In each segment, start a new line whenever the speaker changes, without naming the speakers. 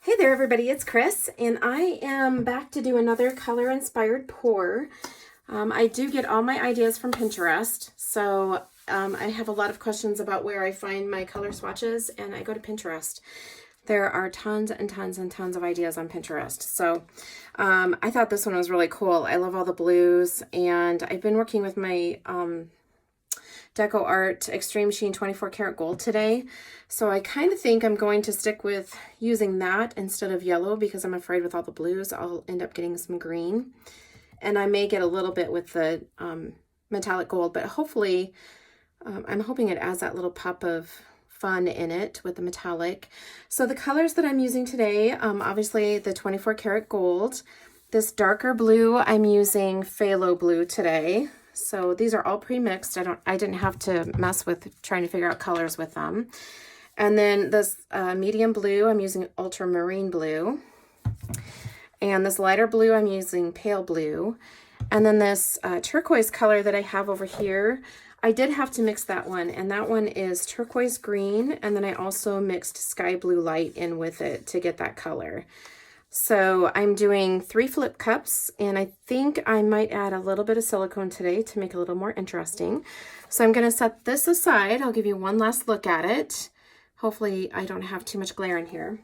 Hey there everybody, it's Chris, and I am back to do another color inspired pour. I do get all my ideas from Pinterest, so I have a lot of questions about where I find my color swatches, and I go to Pinterest. There are tons and tons and tons of ideas on Pinterest, so I thought this one was really cool. I love all the blues, and I've been working with my Decoart Extreme Sheen 24 karat gold today. So I kind of think I'm going to stick with using that instead of yellow because I'm afraid with all the blues I'll end up getting some green. And I may get a little bit with the metallic gold, but hopefully I'm hoping it adds that little pop of fun in it with the metallic. So the colors that I'm using today, obviously the 24 karat gold. This darker blue, I'm using Phthalo Blue today. So these are all pre-mixed. I didn't have to mess with trying to figure out colors with them. And then this medium blue, I'm using Ultramarine Blue. And this lighter blue, I'm using Pale Blue. And then this turquoise color that I have over here, I did have to mix that one. And that one is turquoise green. And then I also mixed sky blue light in with it to get that color. So I'm doing 3 flip cups, and I think I might add a little bit of silicone today to make it a little more interesting. So I'm going to set this aside. I'll give you one last look at it. Hopefully I don't have too much glare in here.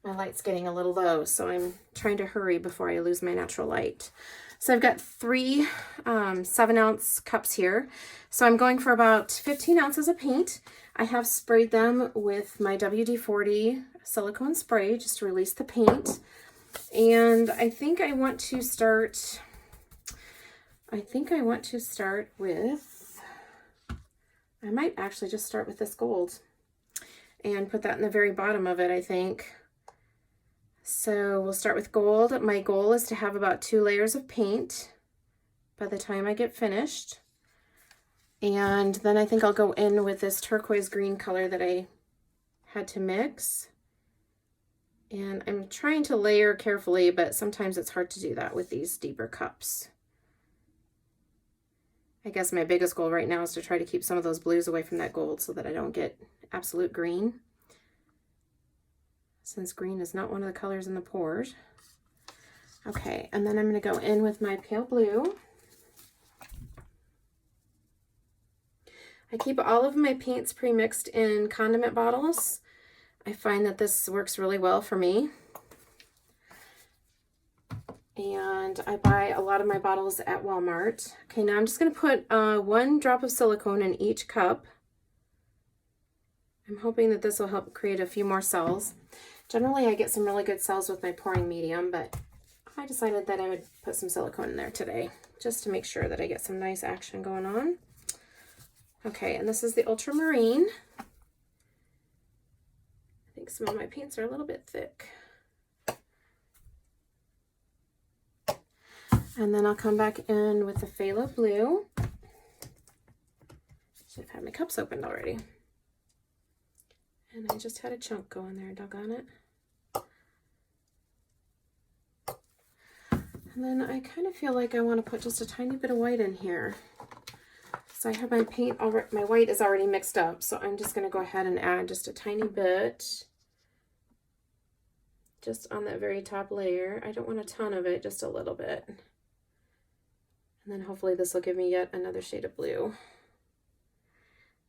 My light's getting a little low, so I'm trying to hurry before I lose my natural light. So I've got 3 7-ounce cups here. So I'm going for about 15 ounces of paint. I have sprayed them with my WD-40 silicone spray just to release the paint. And I think I want to start with, I might actually just start with this gold and put that in the very bottom of it, I think. So we'll start with gold. My goal is to have about 2 layers of paint by the time I get finished. And then I think I'll go in with this turquoise green color that I had to mix. And I'm trying to layer carefully, but sometimes it's hard to do that with these deeper cups. I guess my biggest goal right now is to try to keep some of those blues away from that gold so that I don't get absolute green, since green is not one of the colors in the pours. Okay, and then I'm going to go in with my pale blue. I keep all of my paints pre-mixed in condiment bottles. I find that this works really well for me. And I buy a lot of my bottles at Walmart. Okay, now I'm just going to put 1 drop of silicone in each cup. I'm hoping that this will help create a few more cells. Generally, I get some really good cells with my pouring medium, but I decided that I would put some silicone in there today just to make sure that I get some nice action going on. Okay, and this is the ultramarine. I think some of my paints are a little bit thick. And then I'll come back in with the Phthalo Blue. Should have had my cups opened already. And I just had a chunk go in there, doggone it. And then I kind of feel like I want to put just a tiny bit of white in here. So I have my paint already, my white is already mixed up, so I'm just going to go ahead and add just a tiny bit. Just on that very top layer. I don't want a ton of it, just a little bit. And then hopefully this will give me yet another shade of blue.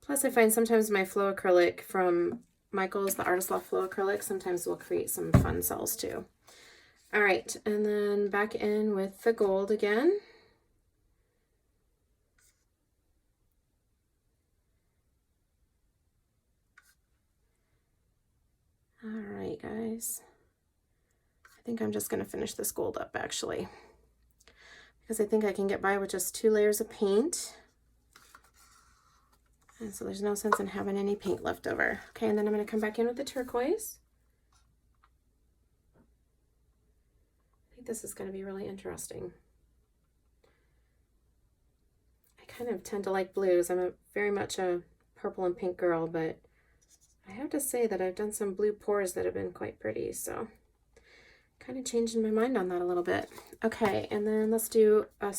Plus I find sometimes my flow acrylic from Michael's, the Artist Loft Flow Acrylic, sometimes will create some fun cells too. All right, and then back in with the gold again. All right, guys. I think I'm just going to finish this gold up actually, because I think I can get by with just 2 layers of paint. And so there's no sense in having any paint left over. Okay, and then I'm going to come back in with the turquoise. I think this is going to be really interesting. I kind of tend to like blues. I'm very much a purple and pink girl, but I have to say that I've done some blue pours that have been quite pretty, so kind of changing my mind on that a little bit. Okay, and then let's do a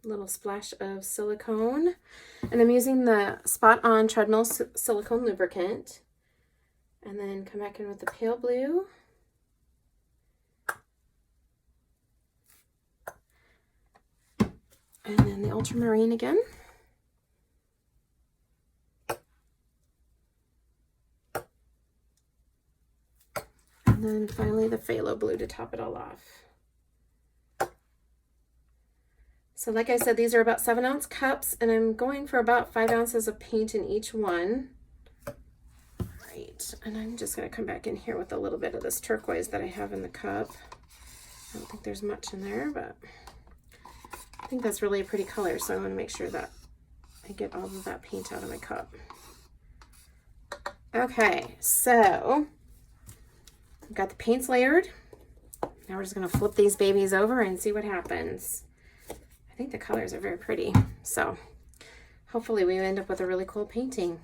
little splash of silicone. And I'm using the Spot On Treadmill Silicone Lubricant. And then come back in with the pale blue. And then the ultramarine again. And then finally the phthalo blue to top it all off. So like I said, these are about 7-ounce cups, and I'm going for about 5 ounces of paint in each one. All right, and I'm just gonna come back in here with a little bit of this turquoise that I have in the cup. I don't think there's much in there, but I think that's really a pretty color, so I wanna make sure that I get all of that paint out of my cup. Okay, so I've got the paints layered. Now we're just gonna flip these babies over and see what happens. I think the colors are very pretty, so hopefully we end up with a really cool painting.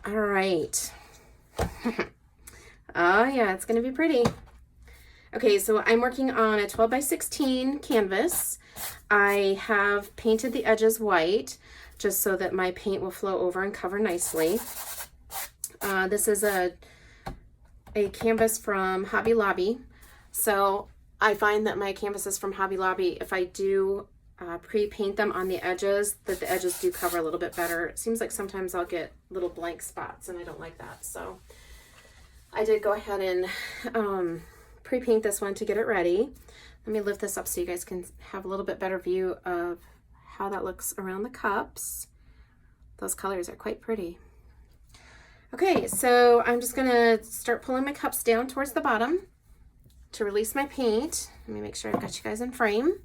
All right. Oh yeah, it's gonna be pretty. Okay, so I'm working on a 12 by 16 canvas. I have painted the edges white just so that my paint will flow over and cover nicely. This is a canvas from Hobby Lobby. So I find that my canvases from Hobby Lobby, if I do pre-paint them on the edges, that the edges do cover a little bit better. It seems like sometimes I'll get little blank spots and I don't like that. So I did go ahead and pre-paint this one to get it ready. Let me lift this up so you guys can have a little bit better view of how that looks around the cups. Those colors are quite pretty. Okay, so I'm just gonna start pulling my cups down towards the bottom to release my paint. Let me make sure I've got you guys in frame.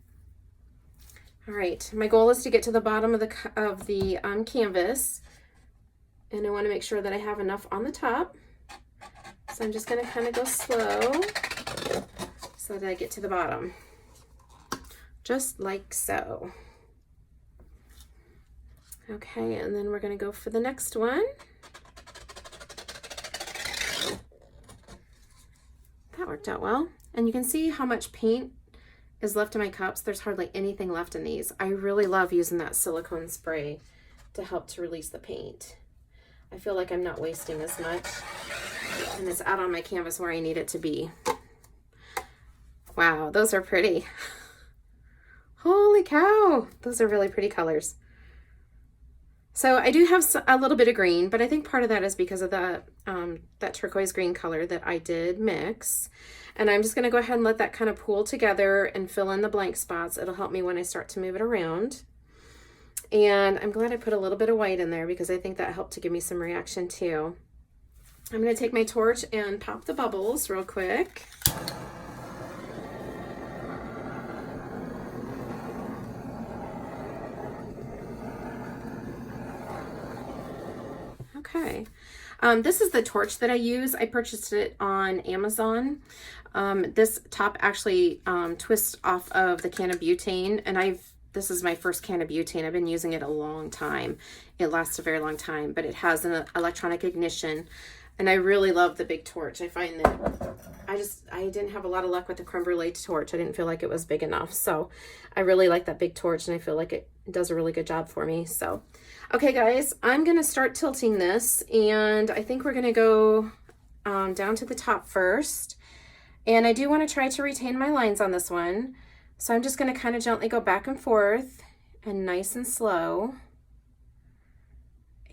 All right, my goal is to get to the bottom of the canvas, and I want to make sure that I have enough on the top. So I'm just going to kind of go slow so that I get to the bottom, just like so. Okay, and then we're going to go for the next one. That worked out well. And you can see how much paint is left in my cups. There's hardly anything left in these. I really love using that silicone spray to help to release the paint. I feel like I'm not wasting as much, and it's out on my canvas where I need it to be. Wow, those are pretty. Holy cow, those are really pretty colors. So I do have a little bit of green, but I think part of that is because of that turquoise green color that I did mix. And I'm just gonna go ahead and let that kind of pool together and fill in the blank spots. It'll help me when I start to move it around. And I'm glad I put a little bit of white in there because I think that helped to give me some reaction too. I'm gonna take my torch and pop the bubbles real quick. Okay. This is the torch that I use. I purchased it on Amazon. This top actually twists off of the can of butane, and this is my first can of butane. I've been using it a long time. It lasts a very long time, but it has an electronic ignition, and I really love the big torch. I find that I didn't have a lot of luck with the creme brulee torch. I didn't feel like it was big enough, so I really like that big torch, and I feel like it does a really good job for me. So okay guys, I'm gonna start tilting this, and I think we're gonna go down to the top first. And I do want to try to retain my lines on this one. So I'm just gonna kind of gently go back and forth and nice and slow.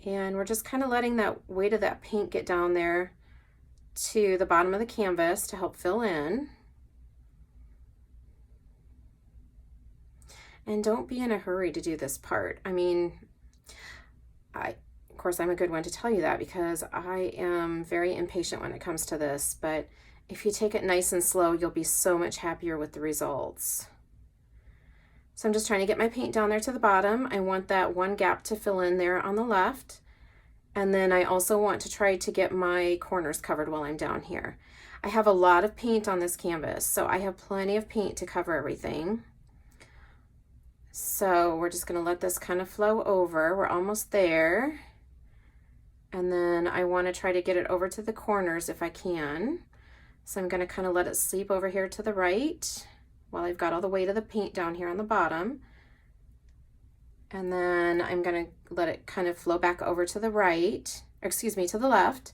And we're just kind of letting that weight of that paint get down there to the bottom of the canvas to help fill in. And don't be in a hurry to do this part. I mean, of course, I'm a good one to tell you that because I am very impatient when it comes to this, but if you take it nice and slow, you'll be so much happier with the results. So I'm just trying to get my paint down there to the bottom. I want that one gap to fill in there on the left. And then I also want to try to get my corners covered while I'm down here. I have a lot of paint on this canvas, so I have plenty of paint to cover everything. So we're just gonna let this kind of flow over. We're almost there. And then I wanna try to get it over to the corners if I can. So I'm gonna kind of let it sleep over here to the right while I've got all the weight of the paint down here on the bottom. And then I'm gonna let it kind of flow back over to the right, or excuse me, to the left.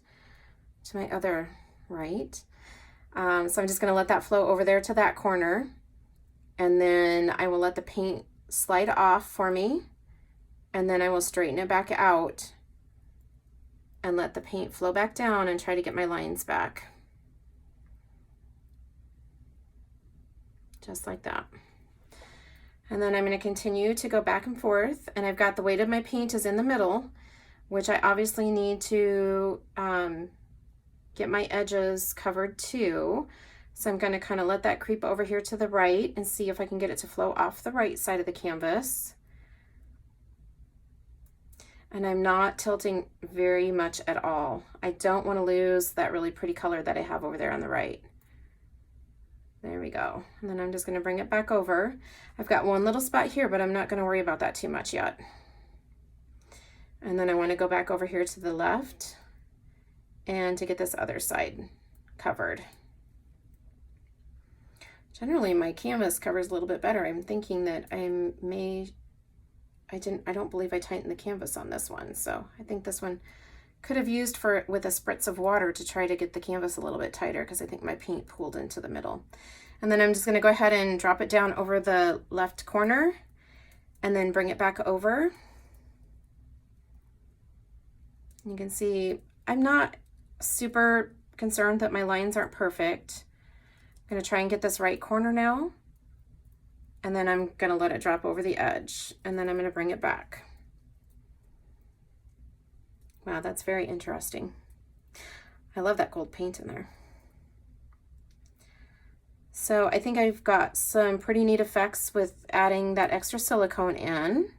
to my other right. So I'm just gonna let that flow over there to that corner, and then I will let the paint slide off for me, and then I will straighten it back out and let the paint flow back down and try to get my lines back. Just like that. And then I'm going to continue to go back and forth, and I've got the weight of my paint is in the middle, which I obviously need to get my edges covered too. So I'm going to kind of let that creep over here to the right and see if I can get it to flow off the right side of the canvas. And I'm not tilting very much at all. I don't want to lose that really pretty color that I have over there on the right. There we go. And then I'm just going to bring it back over. I've got one little spot here, but I'm not going to worry about that too much yet. And then I want to go back over here to the left and to get this other side covered. Generally, my canvas covers a little bit better. I'm thinking that I don't believe I tightened the canvas on this one, so I think this one could have used with a spritz of water to try to get the canvas a little bit tighter, because I think my paint pooled into the middle. And then I'm just going to go ahead and drop it down over the left corner and then bring it back over. You can see I'm not super concerned that my lines aren't perfect. I'm going to try and get this right corner now. And then I'm going to let it drop over the edge, and then I'm going to bring it back. Wow, that's very interesting. I love that gold paint in there. So I think I've got some pretty neat effects with adding that extra silicone in.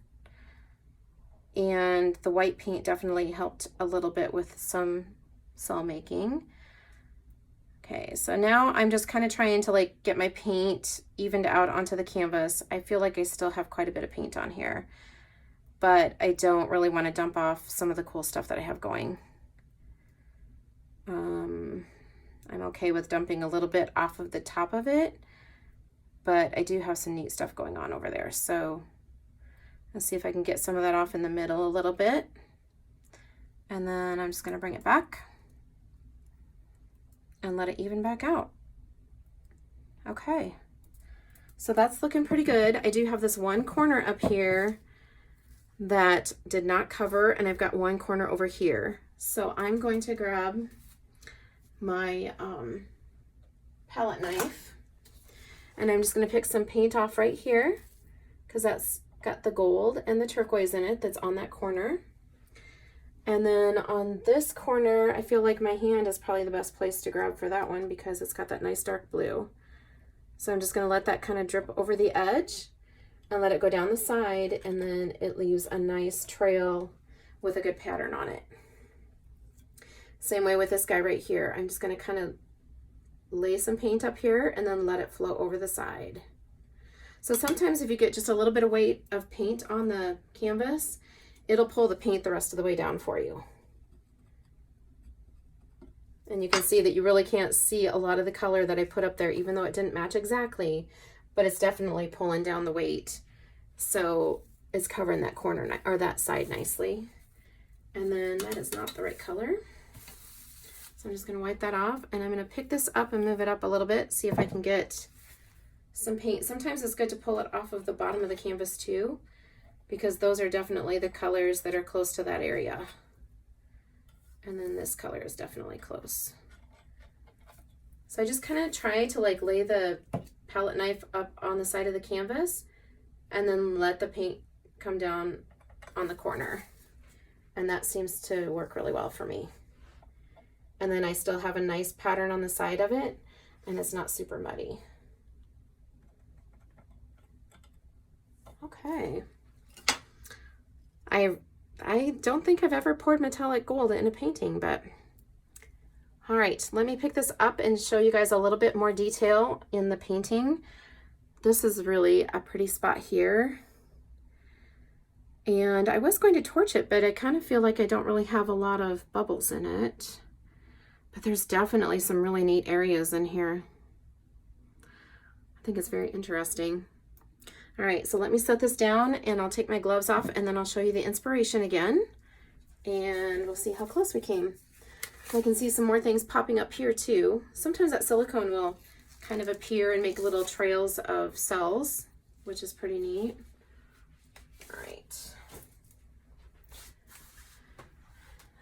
And the white paint definitely helped a little bit with some cell making. Okay, so now I'm just kind of trying to like get my paint evened out onto the canvas. I feel like I still have quite a bit of paint on here, but I don't really want to dump off some of the cool stuff that I have going. I'm okay with dumping a little bit off of the top of it, but I do have some neat stuff going on over there. So let's see if I can get some of that off in the middle a little bit. And then I'm just going to bring it back and let it even back out. Okay, so that's looking pretty good. I do have this one corner up here that did not cover, and I've got one corner over here. So I'm going to grab my palette knife, and I'm just going to pick some paint off right here, because that's got the gold and the turquoise in it that's on that corner. And then on this corner, I feel like my hand is probably the best place to grab for that one, because it's got that nice dark blue. So I'm just going to let that kind of drip over the edge and let it go down the side, and then it leaves a nice trail with a good pattern on it. Same way with this guy right here. I'm just going to kind of lay some paint up here and then let it flow over the side. So sometimes if you get just a little bit of weight of paint on the canvas, it'll pull the paint the rest of the way down for you. And you can see that you really can't see a lot of the color that I put up there, even though it didn't match exactly, but it's definitely pulling down the weight. So it's covering that corner or that side nicely. And then that is not the right color. So I'm just going to wipe that off, and I'm going to pick this up and move it up a little bit, see if I can get some paint. Sometimes it's good to pull it off of the bottom of the canvas too, because those are definitely the colors that are close to that area. And then this color is definitely close. So I just kind of try to like lay the palette knife up on the side of the canvas and then let the paint come down on the corner. And that seems to work really well for me. And then I still have a nice pattern on the side of it, and it's not super muddy. Okay. I don't think I've ever poured metallic gold in a painting, but all right, let me pick this up and show you guys a little bit more detail in the painting. This is really a pretty spot here. And I was going to torch it, but I kind of feel like I don't really have a lot of bubbles in it. But there's definitely some really neat areas in here. I think it's very interesting. All right, so let me set this down, and I'll take my gloves off, and then I'll show you the inspiration again, and we'll see how close we came. I can see some more things popping up here too. Sometimes that silicone will kind of appear and make little trails of cells, which is pretty neat. All right.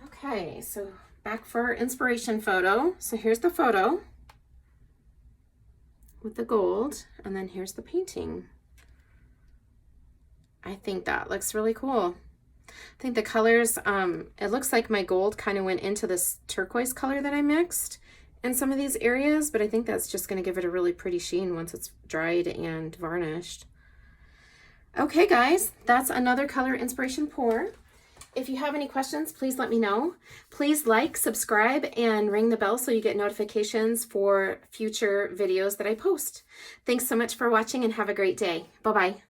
Okay, so back for our inspiration photo. So here's the photo with the gold, and then here's the painting. I think that looks really cool. I think the colors, it looks like my gold kind of went into this turquoise color that I mixed in some of these areas, but I think that's just going to give it a really pretty sheen once it's dried and varnished. Okay guys, that's another color inspiration pour. If you have any questions, please let me know. Please like, subscribe, and ring the bell so you get notifications for future videos that I post. Thanks so much for watching and have a great day. Bye-bye.